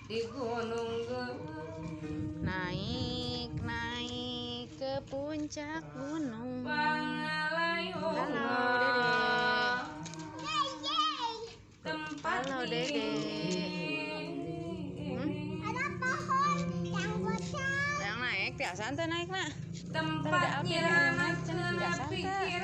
di gunung naik ke puncak gunung. Halo tempat Halo Dede. Ada pohon yang bocah. Yang naik tiap santai naik nak. tempat nyirana cenah pikir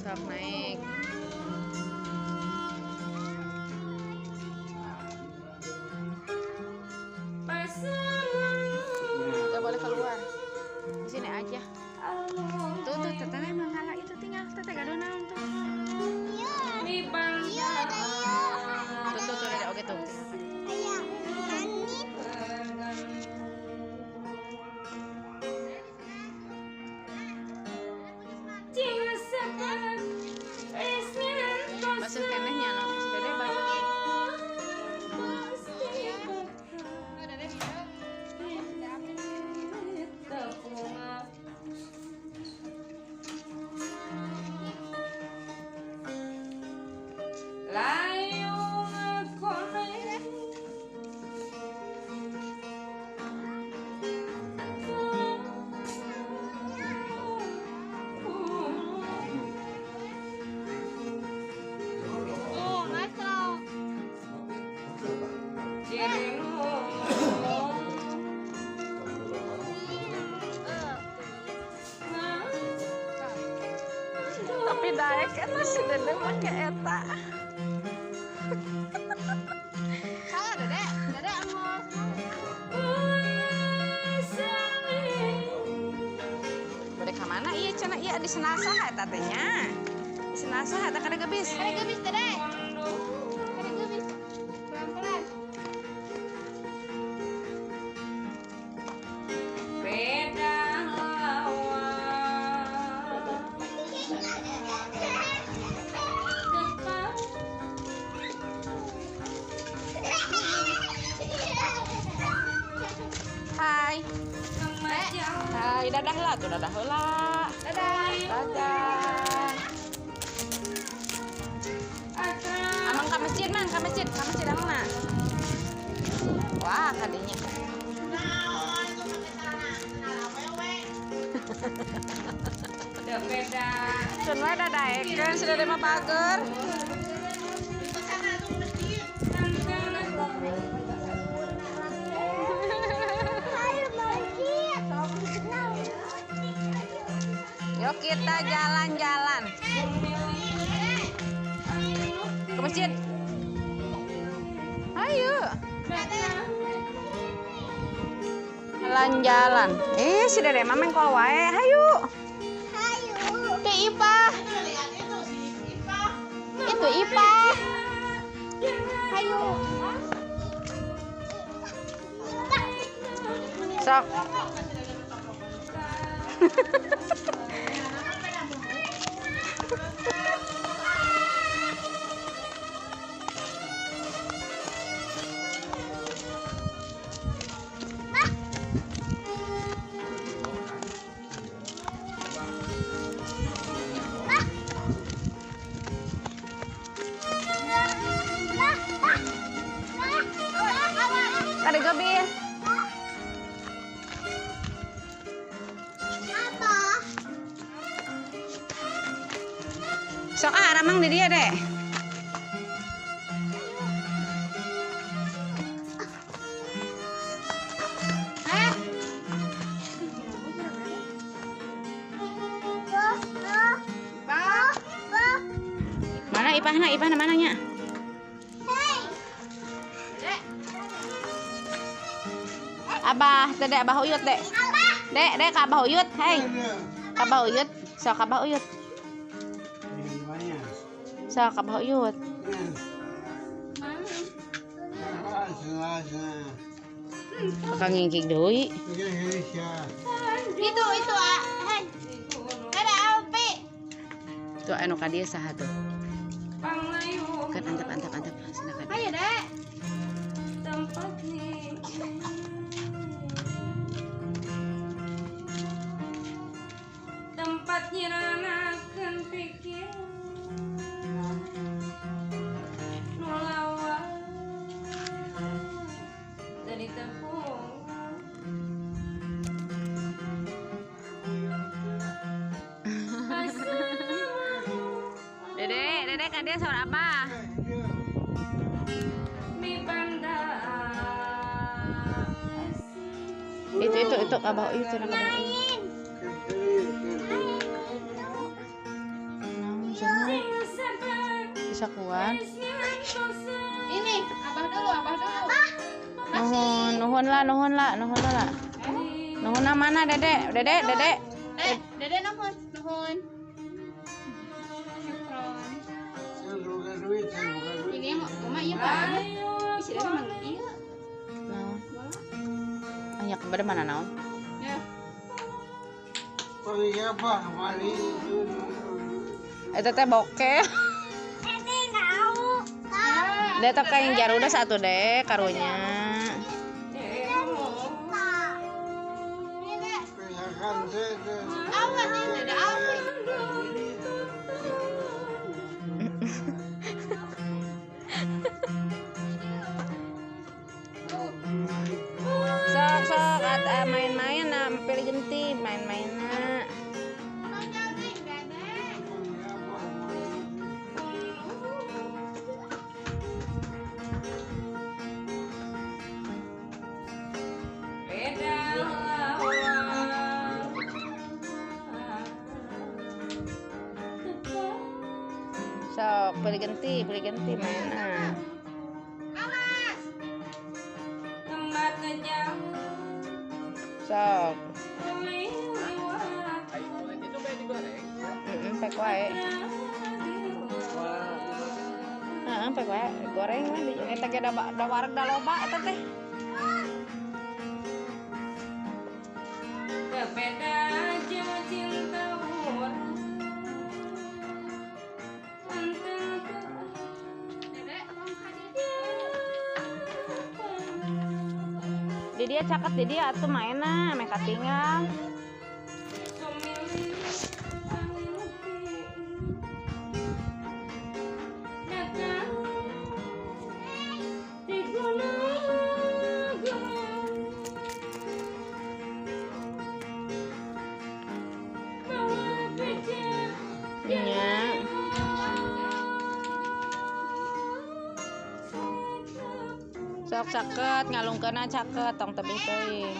Sok naik. Gak boleh keluar. Di sini aja. Tuh teteh mangala itu tinggal teteh gak donaun tuh. Tuh ada oke tuh. Masuk kenehnya no, si Dede basuh. Tapi daek kan masih Dede pakai eta. Salah Dede emos. Bade ka mana ieu cenah ieu di senasaha eta teh nya. Di senasaha eta kada gebis. Ada gebis Dede. Ada gebis. Pelan-pelan. beda Hai. Hai, dadah lah tuh, dadah heula. Dadah. Amang ka masjid man, ka masjid amang na. Wah, kadinya. beda Cun we dadaekeun si Dede mah pager. Yuk kita jalan-jalan ke masjid. Ayo jalan-jalan. Si Dede mah mengkol wae. Hayu. Teh Ipah. Itu Ipah. Hayu. Sok. Ada gebis. Apa? Sok ramang di dia deh. Mana Ipahna mananya? Abah, Dede Abah Uyut, Dek. Dek ka Abah Uyut, hei. Ka Abah Uyut, sok ka Abah Uyut. Sok ka Abah Uyut. Bakal ngingkik deui. Itu hei. Ada apa? Tuh anu ka dieu saha tuh? Kan antep sana ka dieu. Ayo, Dek. tempat nyirana Dek sama Abah. Mi banda Itu Abah Uyut cenah Abah Uyut. sing sabar Bisa kuat. Ini, abah dulu. Nuhun lah. Nuhun mana Dedek? Dedek. Dede nuhun. Syukron. Ini yang mama iya Pak. Isi dari mang iya. Naon? Anya kepada mana naon? Ya. Eta teh bokeh. Dek teh kain jaruda satu deh karunya. Awas nih, Dede awas. Sok main-main nah pilih genti main-mainna. beda Sok pilih genti mainna. tempat jauh Sok. lewat Pek wae. Pek wae goreng mah di eta ge da wareg da loba eta teh. berbeda jauh cinta orang Di dia caket di dia atuh mainna make katinggal. Nya. Sok caket ngalungkeunna caket tong tebih teuing.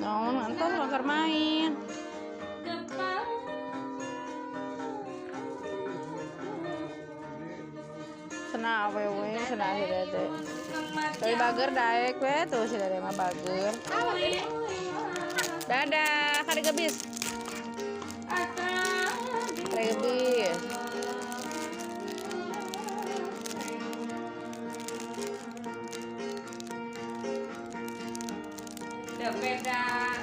Naon antos keur main. Cenah awewe cenah si Dede. Tapi bager daek we tuh si Dede mah bager. Dadah, kade gebis. Kade gebis. Beda